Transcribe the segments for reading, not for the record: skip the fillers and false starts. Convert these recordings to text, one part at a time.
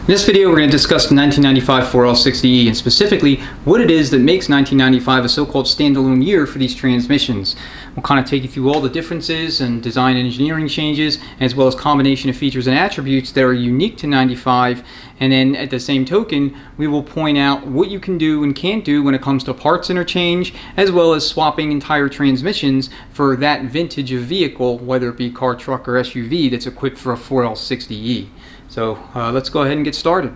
In this video, we're going to discuss the 1995 4L60E and specifically what it is that makes 1995 a so-called standalone year for these transmissions. We'll kind of take you through all the differences and design and engineering changes, as well as combination of features and attributes that are unique to 95. And then at the same token, we will point out what you can do and can't do when it comes to parts interchange, as well as swapping entire transmissions for that vintage of vehicle, whether it be car, truck, or SUV that's equipped for a 4L60E. So let's go ahead and get started.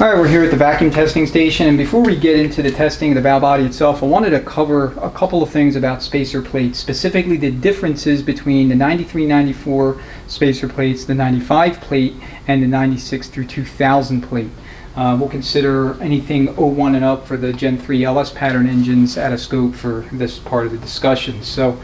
Alright, we're here at the vacuum testing station, and before we get into the testing of the valve body itself, I wanted to cover a couple of things about spacer plates, specifically the differences between the 93-94 spacer plates, the 95 plate, and the 96 through 2000 plate. We'll consider anything 01 and up for the Gen 3 LS pattern engines at a scope for this part of the discussion. So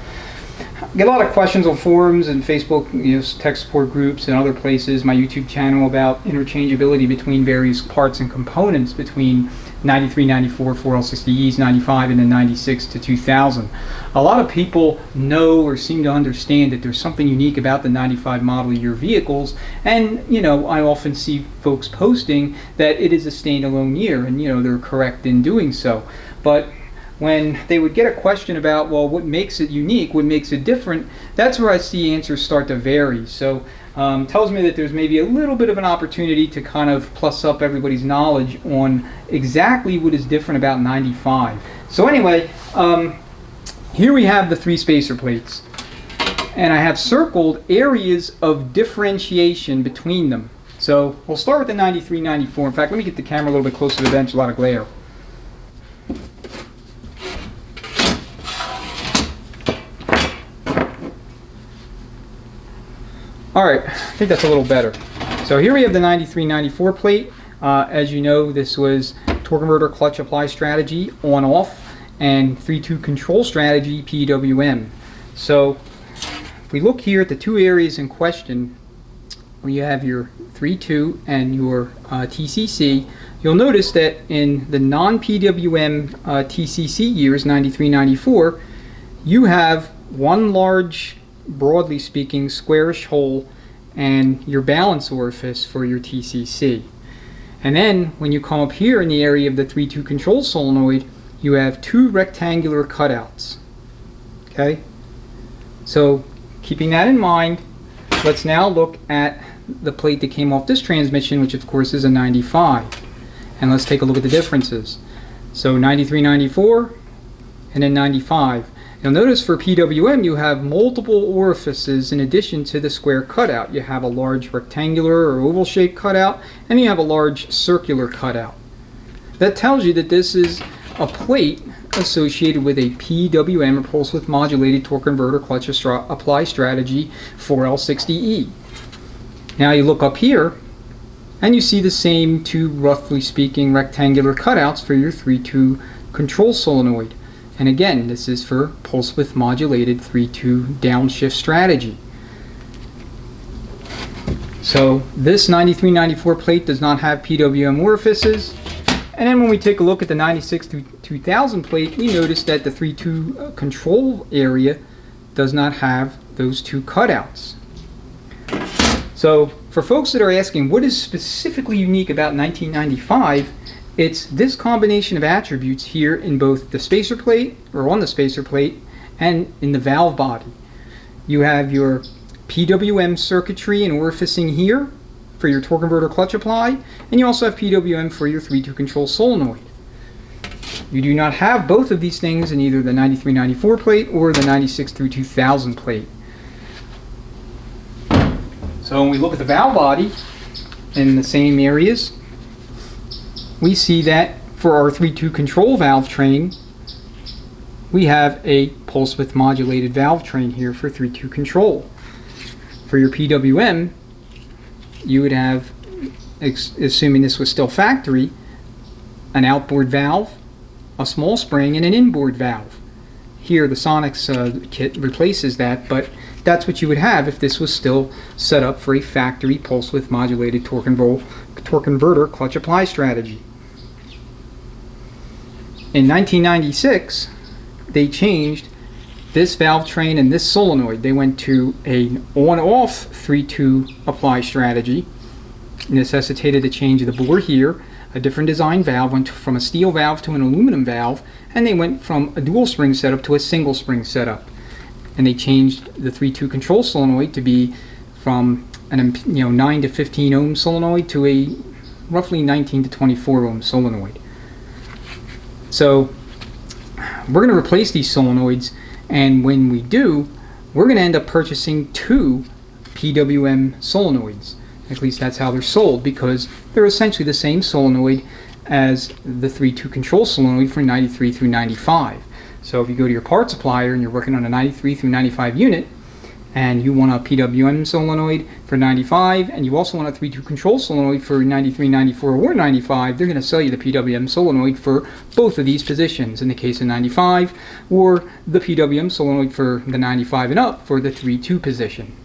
I get a lot of questions on forums and Facebook, tech support groups and other places, my YouTube channel, about interchangeability between various parts and components between 93, 94, 4L60Es, 95, and then 96 to 2000. A lot of people know or seem to understand that there's something unique about the 95 model year vehicles, and I often see folks posting that it is a standalone year, and they're correct in doing so. But when they would get a question about, well, what makes it unique, what makes it different, that's where I see answers start to vary. So tells me that there's maybe a little bit of an opportunity to kind of plus up everybody's knowledge on exactly what is different about 95. So anyway, here we have the three spacer plates, and I have circled areas of differentiation between them. So we'll start with the 93-94. In fact, let me get the camera a little bit closer to the bench, a lot of glare. Alright, I think that's a little better. So here we have the 93-94 plate. As you know, this was torque converter clutch apply strategy on-off and 3-2 control strategy PWM. So if we look here at the two areas in question, where you have your 3-2 and your TCC, you'll notice that in the non-PWM TCC years, 93-94, you have one large, broadly speaking, squarish hole and your balance orifice for your TCC. And then when you come up here in the area of the 3-2 control solenoid, you have two rectangular cutouts. Okay, so keeping that in mind, let's now look at the plate that came off this transmission, which of course is a 95, and let's take a look at the differences. So 93-94 and then 95. You'll notice for PWM you have multiple orifices in addition to the square cutout. You have a large rectangular or oval shaped cutout, and you have a large circular cutout. That tells you that this is a plate associated with a PWM, or pulse width modulated torque converter clutch apply strategy 4L60E. Now you look up here and you see the same two, roughly speaking, rectangular cutouts for your 3-2 control solenoid. And again, this is for pulse width modulated 3-2 downshift strategy. So this 93-94 plate does not have PWM orifices. And then when we take a look at the 96 through 2000 plate, we notice that the 3-2 control area does not have those two cutouts. So for folks that are asking what is specifically unique about 1995, it's this combination of attributes here in both the spacer plate, or on the spacer plate, and in the valve body. You have your PWM circuitry and orificing here for your torque converter clutch apply, and you also have PWM for your 3-2 control solenoid. You do not have both of these things in either the 93-94 plate or the 96 through 2000 plate. So when we look at the valve body in the same areas, we see that for our 3-2 control valve train, we have a pulse width modulated valve train here for 3-2 control. For your PWM, you would have, assuming this was still factory, an outboard valve, a small spring, and an inboard valve. Here the Sonics kit replaces that, but that's what you would have if this was still set up for a factory pulse width modulated torque converter clutch apply strategy. In 1996, they changed this valve train and this solenoid, they went to an on-off 3-2 apply strategy, necessitated a change of the bore here. A different design valve went from a steel valve to an aluminum valve, and they went from a dual spring setup to a single spring setup. And they changed the 3-2 control solenoid to be from an 9 to 15 ohm solenoid to a roughly 19 to 24 ohm solenoid. So we're going to replace these solenoids, and when we do, we're going to end up purchasing 2 PWM solenoids. At least that's how they're sold, because they're essentially the same solenoid as the 3-2 control solenoid for 93 through 95. So if you go to your parts supplier and you're working on a 93 through 95 unit, and you want a PWM solenoid for 95, and you also want a 3-2 control solenoid for 93, 94, or 95, they're going to sell you the PWM solenoid for both of these positions in the case of 95, or the PWM solenoid for the 95 and up for the 3-2 position.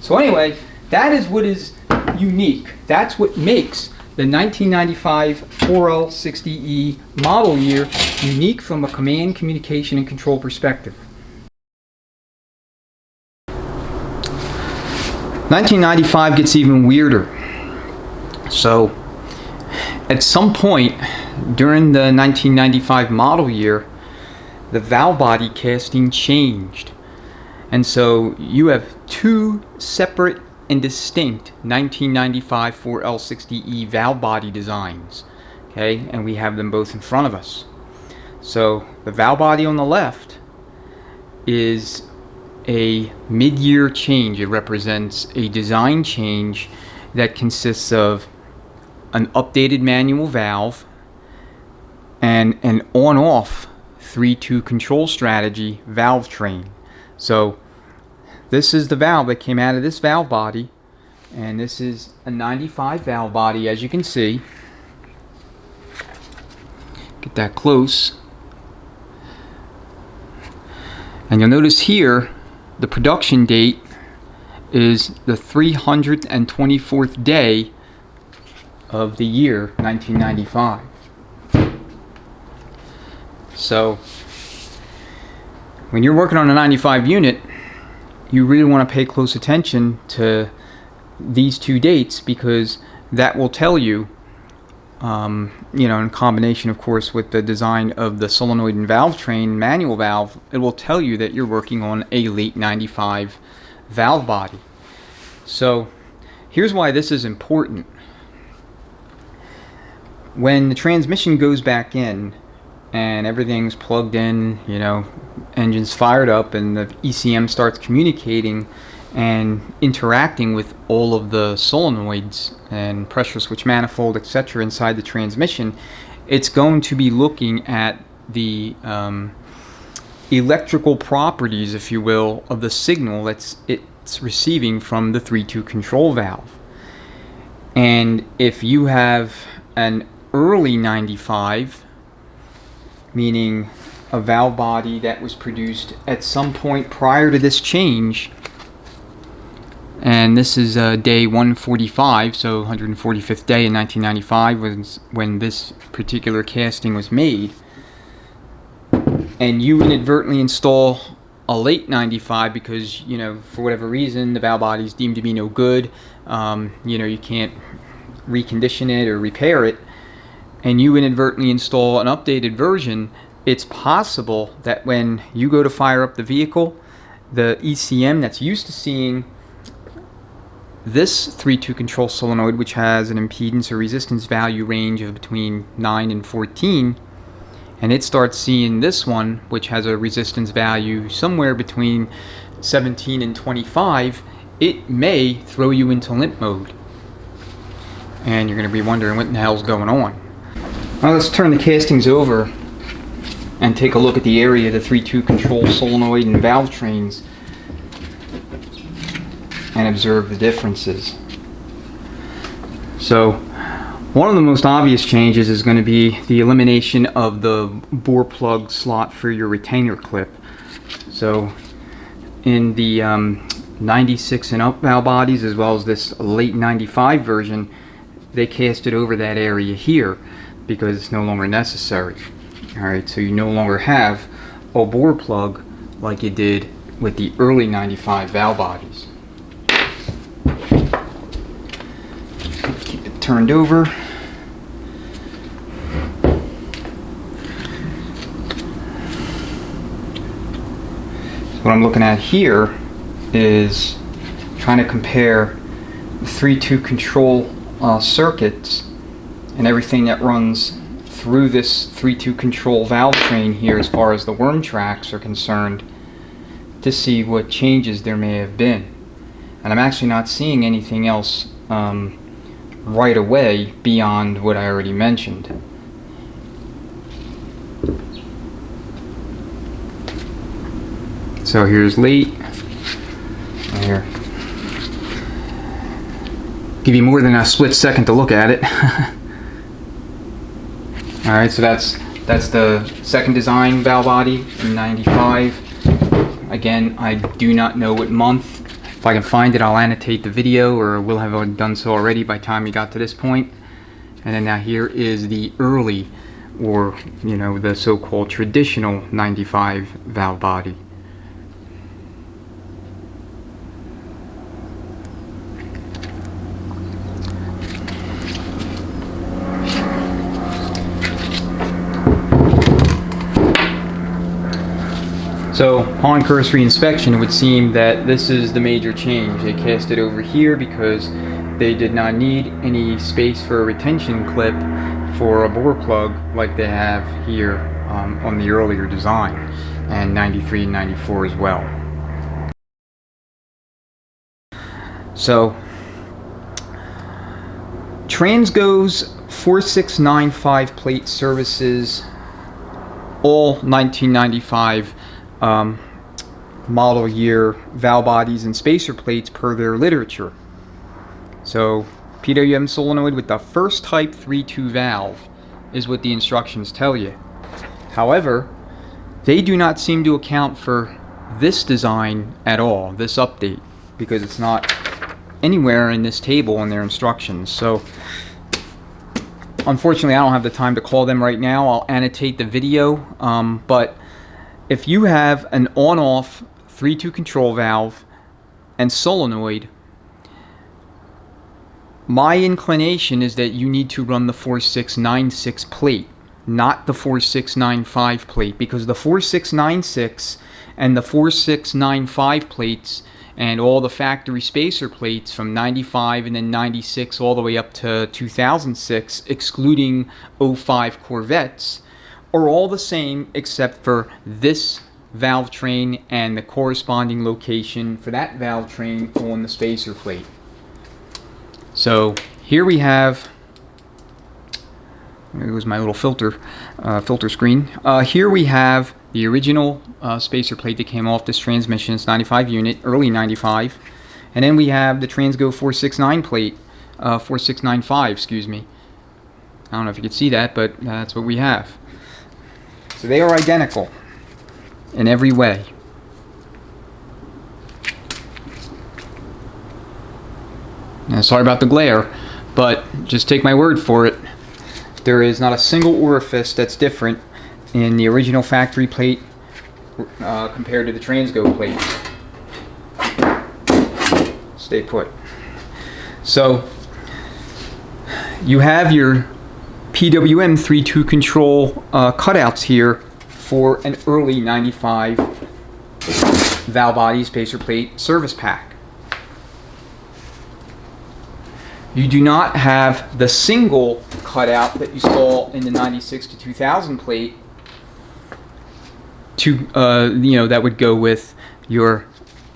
So anyway, that is what is unique. That's what makes the 1995 4L60E model year unique from a command, communication, and control perspective. 1995 gets even weirder. So at some point during the 1995 model year, the valve body casting changed. And so you have 2 separate and distinct 1995 4L60E valve body designs. Okay, and we have them both in front of us. So the valve body on the left is a mid-year change. It represents a design change that consists of an updated manual valve and an on-off 3-2 control strategy valve train. So this is the valve that came out of this valve body, and this is a 95 valve body, as you can see. Get that close. And you'll notice here the production date is the 324th day of the year 1995. So when you're working on a 95 unit, you really want to pay close attention to these 2 dates, because that will tell you, in combination of course with the design of the solenoid and valve train manual valve, it will tell you that you're working on a late 95 valve body. So here's why this is important. When the transmission goes back in and everything's plugged in, engine's fired up, and the ECM starts communicating and interacting with all of the solenoids and pressure switch manifold, etc. inside the transmission, it's going to be looking at the electrical properties, if you will, of the signal it's receiving from the 3-2 control valve. And if you have an early 95, meaning a valve body that was produced at some point prior to this change, and this is day 145, so 145th day in 1995 was when this particular casting was made, and you inadvertently install a late 95 because for whatever reason the valve body is deemed to be no good, you can't recondition it or repair it, and you inadvertently install an updated version, it's possible that when you go to fire up the vehicle, the ECM that's used to seeing this 3-2 control solenoid, which has an impedance or resistance value range of between 9 and 14, and it starts seeing this one, which has a resistance value somewhere between 17 and 25, it may throw you into limp mode. And you're going to be wondering what in the hell's going on. Now let's turn the castings over and take a look at the area of the 3-2 control solenoid and valve trains and observe the differences. So one of the most obvious changes is going to be the elimination of the bore plug slot for your retainer clip. So in the 96 and up valve bodies, as well as this late 95 version, they casted over that area here because it's no longer necessary. Alright, so you no longer have a bore plug like you did with the early 95 valve bodies. Keep it turned over. What I'm looking at here is trying to compare the 3-2 control circuits and everything that runs through this 3-2 control valve train here as far as the worm tracks are concerned, to see what changes there may have been. And I'm actually not seeing anything else right away beyond what I already mentioned. So here's late. Here. Give you more than a split second to look at it. Alright, so that's the second design valve body in 95. Again, I do not know what month. If I can find it, I'll annotate the video, or will have done so already by the time you got to this point. And then now here is the early, or the so-called traditional 95 valve body. So upon cursory inspection, it would seem that this is the major change. They cast it over here because they did not need any space for a retention clip for a bore plug like they have here on the earlier design, and 93 and 94 as well. So Transgo's 4695 plate services all 1995 model year valve bodies and spacer plates per their literature. So PWM solenoid with the first type 3-2 valve is what the instructions tell you. However, they do not seem to account for this design at all, this update, because it's not anywhere in this table in their instructions. So unfortunately, I don't have the time to call them right now. I'll annotate the video, but if you have an on-off 3-2 control valve and solenoid, my inclination is that you need to run the 4696 plate, not the 4695 plate, because the 4696 and the 4695 plates and all the factory spacer plates from 95 and then 96 all the way up to 2006, excluding 05 Corvettes, are all the same except for this valve train and the corresponding location for that valve train on the spacer plate. So here we have, there goes my little filter screen. Here we have the original spacer plate that came off this transmission. It's 95 unit, early 95. And then we have the Transgo 469 plate, 4695, excuse me. I don't know if you can see that, but that's what we have. So they are identical in every way. Now, sorry about the glare, but just take my word for it. There is not a single orifice that's different in the original factory plate compared to the Transgo plate. Stay put. So you have your PWM 3-2 control cutouts here for an early 95 valve body spacer plate service pack. You do not have the single cutout that you saw in the 96 to 2000 plate to that would go with your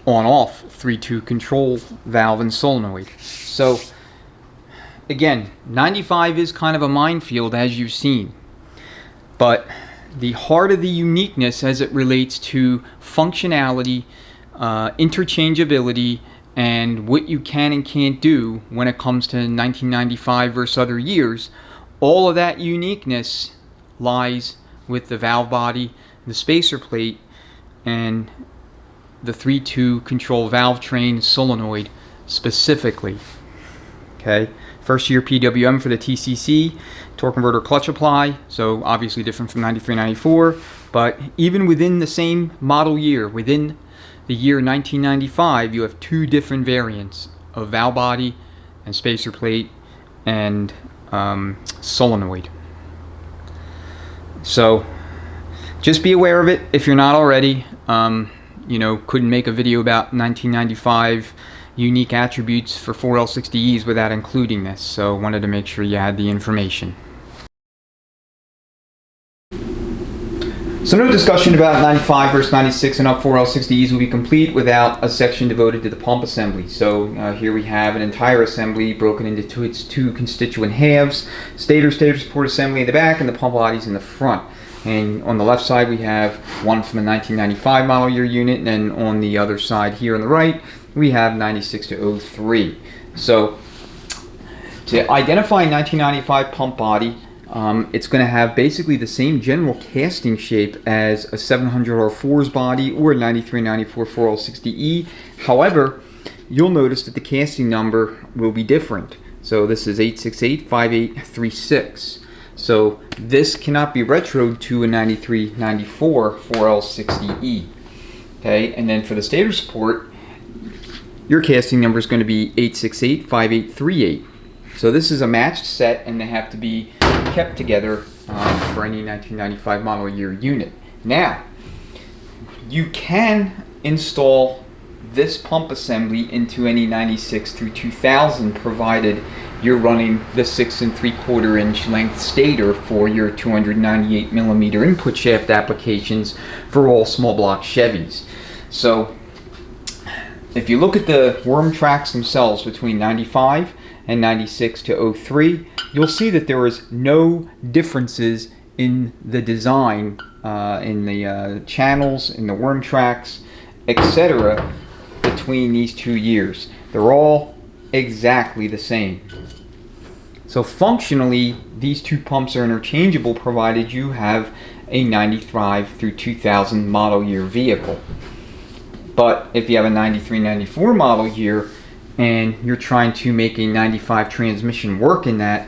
on-off 3-2 control valve and solenoid. So again, 95 is kind of a minefield, as you've seen, but the heart of the uniqueness as it relates to functionality, interchangeability, and what you can and can't do when it comes to 1995 versus other years, all of that uniqueness lies with the valve body, the spacer plate, and the 3-2 control valve train solenoid specifically. Okay, First year PWM for the TCC, torque converter clutch apply, so obviously different from 93, 94, but even within the same model year, within the year 1995, you have two different variants of valve body and spacer plate and solenoid. So just be aware of it if you're not already. You know, couldn't make a video about 1995 unique attributes for 4L60Es without including this, so wanted to make sure you had the information. So no discussion about 95 versus 96 and up 4L60Es will be complete without a section devoted to the pump assembly. So here we have an entire assembly broken into its two constituent halves: stator support assembly in the back and the pump bodies in the front. And on the left side we have one from the 1995 model year unit, and then on the other side here on the right we have 96 to 03. So to identify 1995 pump body, it's going to have basically the same general casting shape as a 700R4's body or a 9394 4L60E. However, you'll notice that the casting number will be different. So this is 8685836. So this cannot be retroed to a 9394 4L60E. Okay, and then for the stator support, your casting number is going to be 8685838. So this is a matched set, and they have to be kept together for any 1995 model year unit. Now, you can install this pump assembly into any 96 through 2000, provided you're running the 6 3/4 inch length stator for your 298 millimeter input shaft applications for all small block Chevys. So if you look at the worm tracks themselves between 95 and 96 to 03, you'll see that there is no differences in the design, in the channels, in the worm tracks, etc. between these 2 years. They're all exactly the same. So functionally, these two pumps are interchangeable provided you have a 95 through 2000 model year vehicle. But if you have a 93-94 model year and you're trying to make a 95 transmission work in that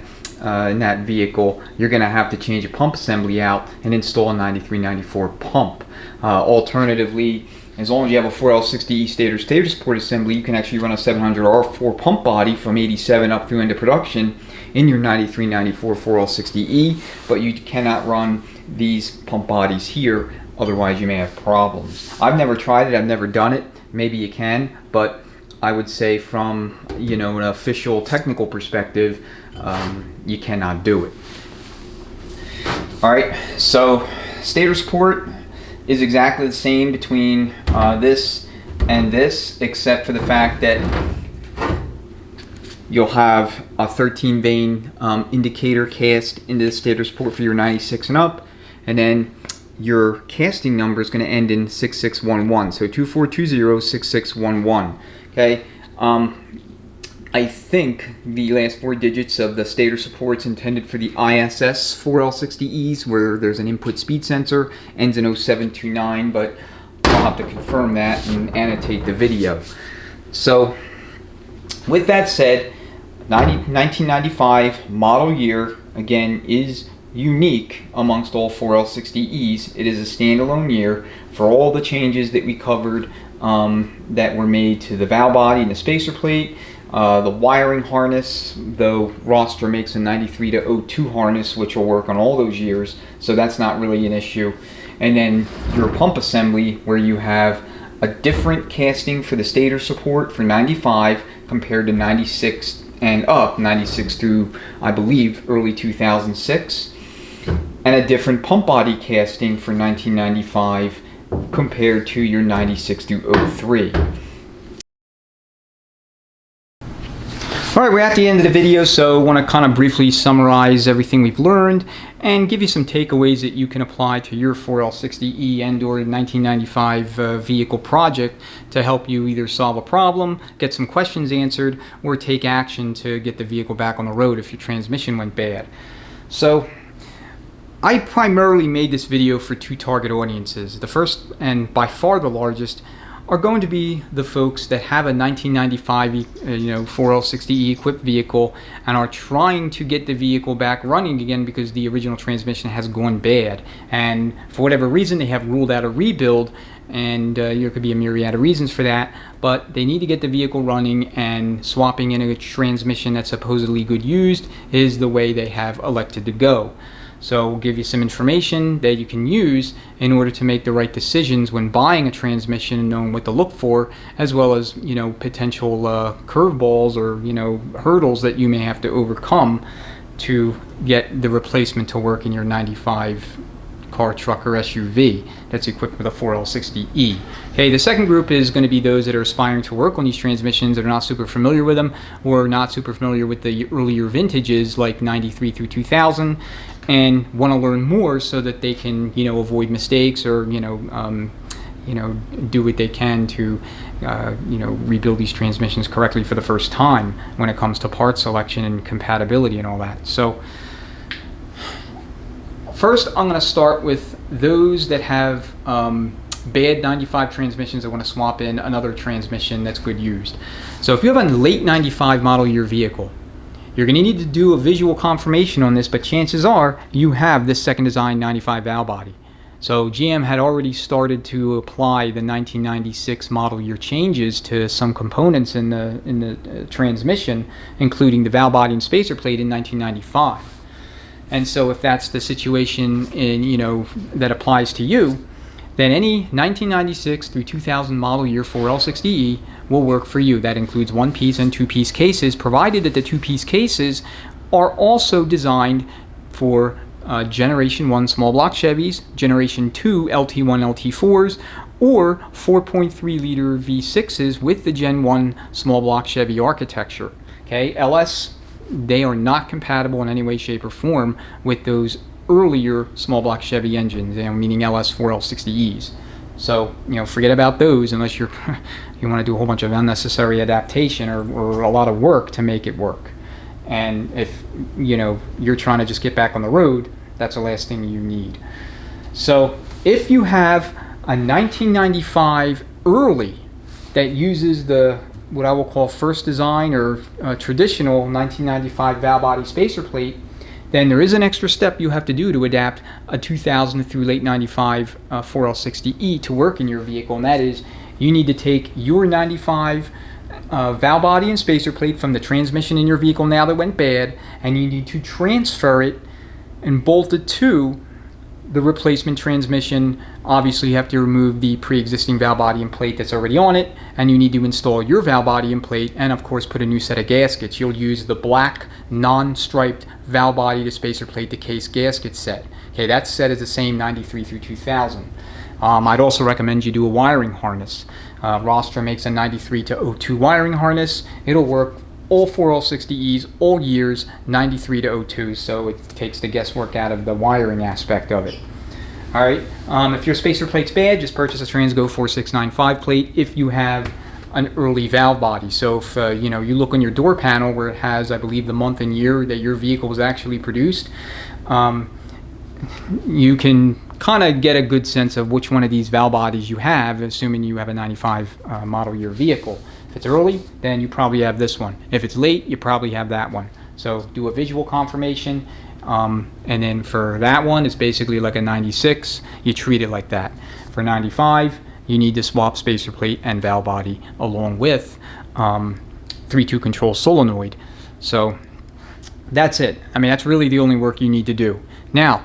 vehicle, you're going to have to change a pump assembly out and install a 93-94 pump. Alternatively, as long as you have a 4L60E stator support assembly, you can actually run a 700R4 pump body from 87 up through into production in your 93-94 4L60E, but you cannot run these pump bodies here, otherwise you may have problems. I've never tried it, I've never done it. Maybe you can, but I would say from, you know, an official technical perspective, you cannot do it. Alright, so stator support is exactly the same between this and this, except for the fact that you'll have a 13 vein indicator cast into the stator support for your 96 and up, and then your casting number is going to end in 6611, so 2420-6611. Okay, I think the last 4 digits of the stator support's intended for the ISS 4L60Es, where there's an input speed sensor, ends in 0729, but I'll have to confirm that and annotate the video. So with that said, 1995 model year, again, is unique amongst all 4L60Es. It is a standalone year for all the changes that we covered that were made to the valve body and the spacer plate, the wiring harness, though Roster makes a 93 to 02 harness, which will work on all those years, so that's not really an issue. And then your pump assembly, where you have a different casting for the stator support for 95 compared to 96 and up, 96 through, I believe, early 2006, and a different pump body casting for 1995 compared to your 96 through 03. Alright, we're at the end of the video, so I want to kind of briefly summarize everything we've learned and give you some takeaways that you can apply to your 4L60E and or 1995 vehicle project to help you either solve a problem, get some questions answered, or take action to get the vehicle back on the road if your transmission went bad. So I primarily made this video for 2 target audiences. The first, and by far the largest, are going to be the folks that have a 1995 4L60E equipped vehicle and are trying to get the vehicle back running again because the original transmission has gone bad, and for whatever reason they have ruled out a rebuild, and there could be a myriad of reasons for that, but they need to get the vehicle running, and swapping in a transmission that's supposedly good used is the way they have elected to go. So we'll give you some information that you can use in order to make the right decisions when buying a transmission and knowing what to look for, as well as potential curveballs or hurdles that you may have to overcome to get the replacement to work in your 95 car, truck, or SUV that's equipped with a 4L60E. Okay, the second group is going to be those that are aspiring to work on these transmissions that are not super familiar with them, or not super familiar with the earlier vintages like 93 through 2000, and want to learn more so that they can avoid mistakes, or do what they can to rebuild these transmissions correctly for the first time when it comes to part selection and compatibility and all that. So first, I'm going to start with those that have bad 95 transmissions that want to swap in another transmission that's good used. So if you have a late 95 model year vehicle, you're going to need to do a visual confirmation on this, but chances are you have this second design 95 valve body. So GM had already started to apply the 1996 model year changes to some components in the transmission, including the valve body and spacer plate in 1995. And so if that's the situation that applies to you, then any 1996 through 2000 model year 4L60E will work for you. That includes one-piece and two-piece cases, provided that the two-piece cases are also designed for Generation 1 small block Chevys, Generation 2 LT1 LT4s, or 4.3 liter V6s with the Gen 1 small block Chevy architecture. Okay, LS, they are not compatible in any way, shape, or form with those earlier small block Chevy engines, meaning LS 4L60Es. So forget about those unless you want to do a whole bunch of unnecessary adaptation or a lot of work to make it work. And if you're trying to just get back on the road, that's the last thing you need. So if you have a 1995 early that uses the what I will call first design or traditional 1995 valve body spacer plate, then there is an extra step you have to do to adapt a 2000 through late 95 4L60E to work in your vehicle, and that is you need to take your 95 valve body and spacer plate from the transmission in your vehicle now that went bad, and you need to transfer it and bolt it to the replacement transmission. Obviously you have to remove the pre-existing valve body and plate that's already on it, and you need to install your valve body and plate, and of course put a new set of gaskets. You'll use the black non-striped valve body to spacer plate to case gasket set. Okay, that set is the same 93 through 2000. I'd also recommend you do a wiring harness. Rostra makes a 93 to 02 wiring harness. It'll work all 4L60Es, all years, 93 to 02, so it takes the guesswork out of the wiring aspect of it. All right, if your spacer plate's bad, just purchase a Transgo 4695 plate if you have an early valve body. So if you look on your door panel where it has, I believe, the month and year that your vehicle was actually produced, you can kind of get a good sense of which one of these valve bodies you have, assuming you have a 95 model year vehicle. If it's early, then you probably have this one. If it's late, you probably have that one. So do a visual confirmation, and then for that one, it's basically like a 96. You treat it like that. For 95, you need to swap spacer plate and valve body along with 3-2 control solenoid. So that's it. I mean, that's really the only work you need to do. Now,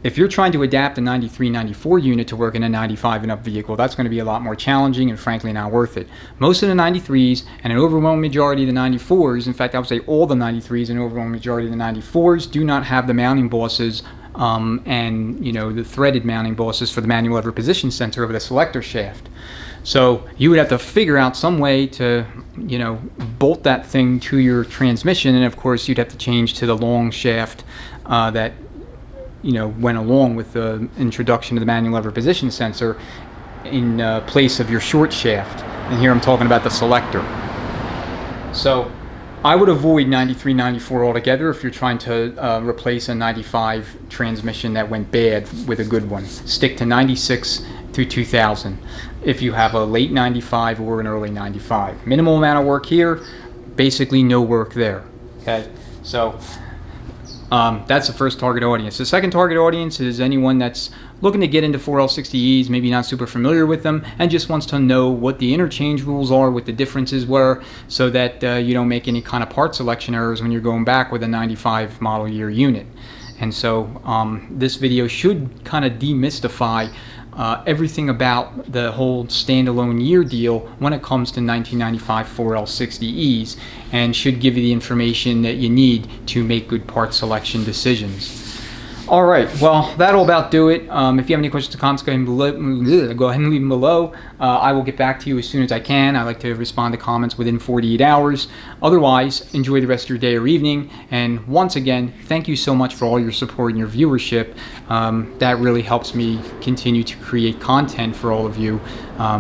if you're trying to adapt a 93, 94 unit to work in a 95 and up vehicle, that's going to be a lot more challenging and frankly not worth it. Most of the 93s and an overwhelming majority of the 94s, in fact I would say all the 93s and an overwhelming majority of the 94s, do not have the mounting bosses and the threaded mounting bosses for the manual lever position sensor over the selector shaft. So you would have to figure out some way to bolt that thing to your transmission, and of course you'd have to change to the long shaft that went along with the introduction of the manual lever position sensor in place of your short shaft. And here I'm talking about the selector. So I would avoid 93, 94 altogether if you're trying to replace a 95 transmission that went bad with a good one. Stick to 96 through 2000 if you have a late 95 or an early 95. Minimal amount of work here, basically no work there. Okay, so that's the first target audience. The second target audience is anyone that's looking to get into 4L60Es, maybe not super familiar with them, and just wants to know what the interchange rules are, what the differences were, so that you don't make any kind of part selection errors when you're going back with a 95 model year unit. And so this video should kind of demystify everything about the whole standalone year deal when it comes to 1995 4L60Es, and should give you the information that you need to make good part selection decisions. All right, well, that'll about do it. If you have any questions or comments, go ahead and leave them below. I will get back to you as soon as I can. I like to respond to comments within 48 hours. Otherwise, enjoy the rest of your day or evening. And once again, thank you so much for all your support and your viewership. That really helps me continue to create content for all of you,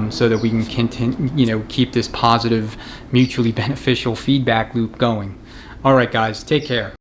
so that we can continue, keep this positive, mutually beneficial feedback loop going. All right, guys, take care.